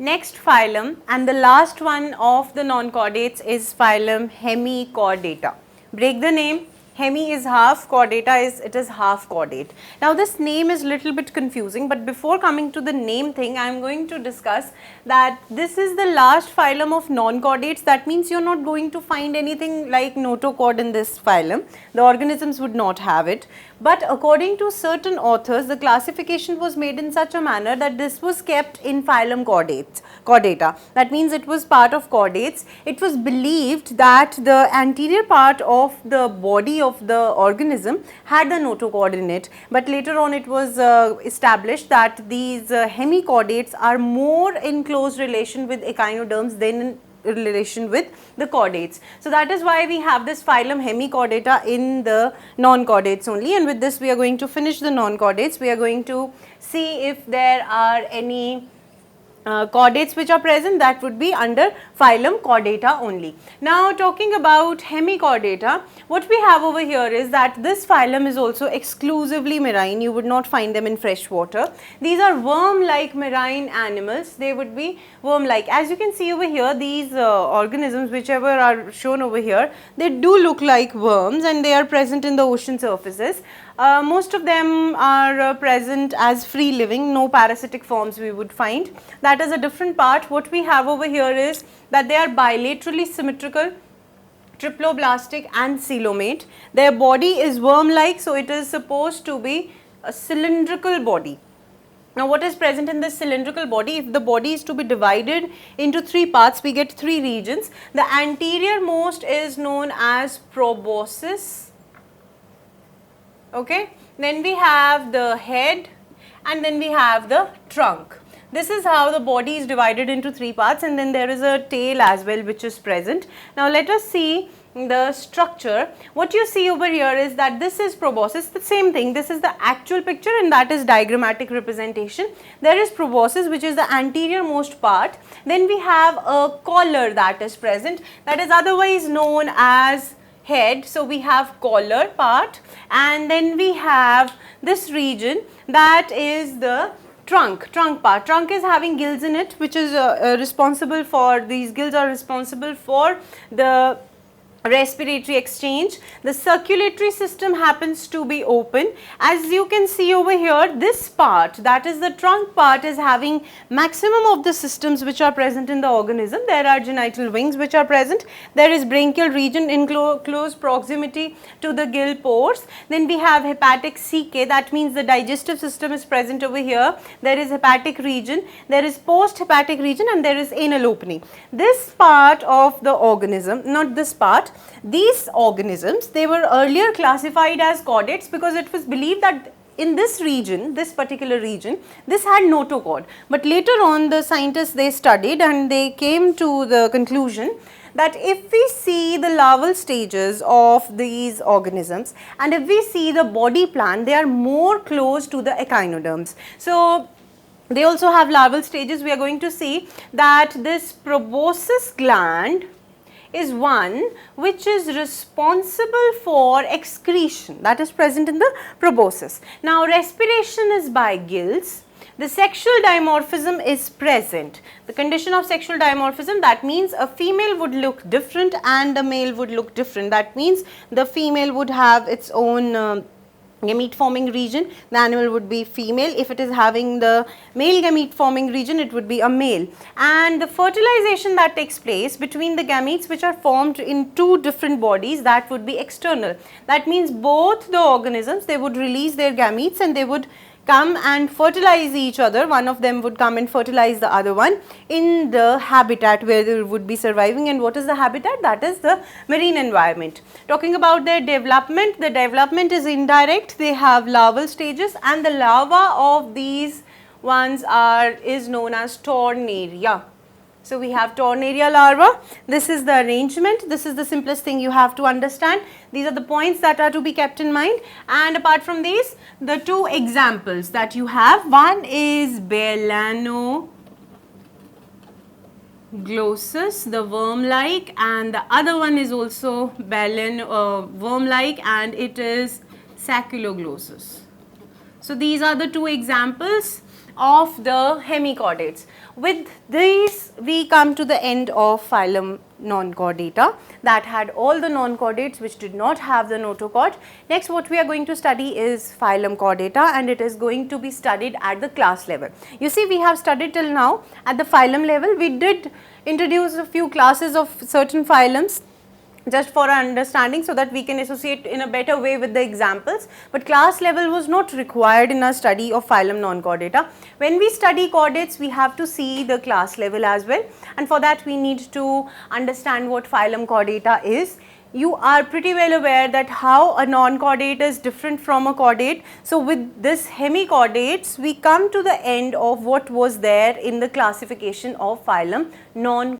Next phylum and the last one of the non-chordates is phylum Hemichordata. Break the name. Hemi is half, chordata is, it is half chordate. Now this name is little bit confusing, but before coming to the name thing, I am going to discuss that this is the last phylum of non-chordates. That means you are not going to find anything like notochord in this phylum. The organisms would not have it. But according to certain authors, the classification was made in such a manner that this was kept in phylum chordata. That means it was part of chordates. It was believed that the anterior part of the body of the organism had the notochord in it, but later on it was established that these hemichordates are more in close relation with echinoderms than in relation with the chordates. So that is why we have this phylum Hemichordata in the non-chordates only, and with this we are going to finish the non-chordates. We are going to see if there are any chordates which are present, that would be under phylum Chordata only. Now talking about Hemichordata, what we have over here is that this phylum is also exclusively marine. You would not find them in fresh water. These are worm-like marine animals. They would be worm-like. As you can see over here, these organisms whichever are shown over here, they do look like worms and they are present in the ocean surfaces. Most of them are present as free living, no parasitic forms we would find. That is a different part. What we have over here is that they are bilaterally symmetrical, triploblastic and coelomate. Their body is worm-like, so it is supposed to be a cylindrical body. Now what is present in this cylindrical body? If the body is to be divided into three parts, we get three regions. The anterior most is known as proboscis. Okay, then we have the head and then we have the trunk. This is how the body is divided into three parts, and then there is a tail as well which is present. Now let us see the structure. What you see over here is that this is proboscis, the same thing. This is the actual picture and that is diagrammatic representation. There is proboscis, which is the anterior most part. Then we have a collar that is present, that is otherwise known as head. So we have collar part, and then we have this region that is the trunk part. Trunk is having gills in it, which is responsible for, these gills are responsible for the respiratory exchange. The circulatory system happens to be open. As you can see over here, this part, that is the trunk part, is having maximum of the systems which are present in the organism. There are genital wings which are present. There is branchial region in close proximity to the gill pores. Then we have hepatic caecae, that means the digestive system is present over here. There is hepatic region, there is post-hepatic region, and there is anal opening. This part of the organism, not this part, these organisms, they were earlier classified as chordates because it was believed that in this region, this particular region, this had notochord. But later on the scientists, they studied and they came to the conclusion that if we see the larval stages of these organisms and if we see the body plan, they are more close to the echinoderms. So they also have larval stages. We are going to see that this proboscis gland is one which is responsible for excretion, that is present in the proboscis. Now respiration is by gills. The sexual dimorphism is present. The condition of sexual dimorphism, that means a female would look different and a male would look different. That means the female would have its own gamete forming region, the animal would be female. If it is having the male gamete forming region, it would be a male. And the fertilization that takes place between the gametes which are formed in two different bodies, that would be external. That means both the organisms, they would release their gametes and they would come and fertilize each other. One of them would come and fertilize the other one in the habitat where they would be surviving. And what is the habitat? That is the marine environment. Talking about their development, the development is indirect. They have larval stages and the larva of these ones is known as Tornaria. So we have Tornaria larva. This is the arrangement. This is the simplest thing you have to understand. These are the points that are to be kept in mind. And apart from these, the two examples that you have, one is Balanoglossus, the worm-like, and the other one is also worm-like, and it is Sacculoglossus. So these are the two examples of the hemichordates. With these, we come to the end of phylum Non-Chordata that had all the non-chordates which did not have the notochord. Next, what we are going to study is phylum Chordata, and it is going to be studied at the class level. You see, we have studied till now at the phylum level. We did introduce a few classes of certain phylums just for our understanding, so that we can associate in a better way with the examples, but class level was not required in our study of phylum Non-Chordata. When we study chordates, we have to see the class level as well, and for that we need to understand what phylum Chordata is. You are pretty well aware that how a non-chordate is different from a chordate. So with this hemichordates, we come to the end of what was there in the classification of phylum Non-Chordata.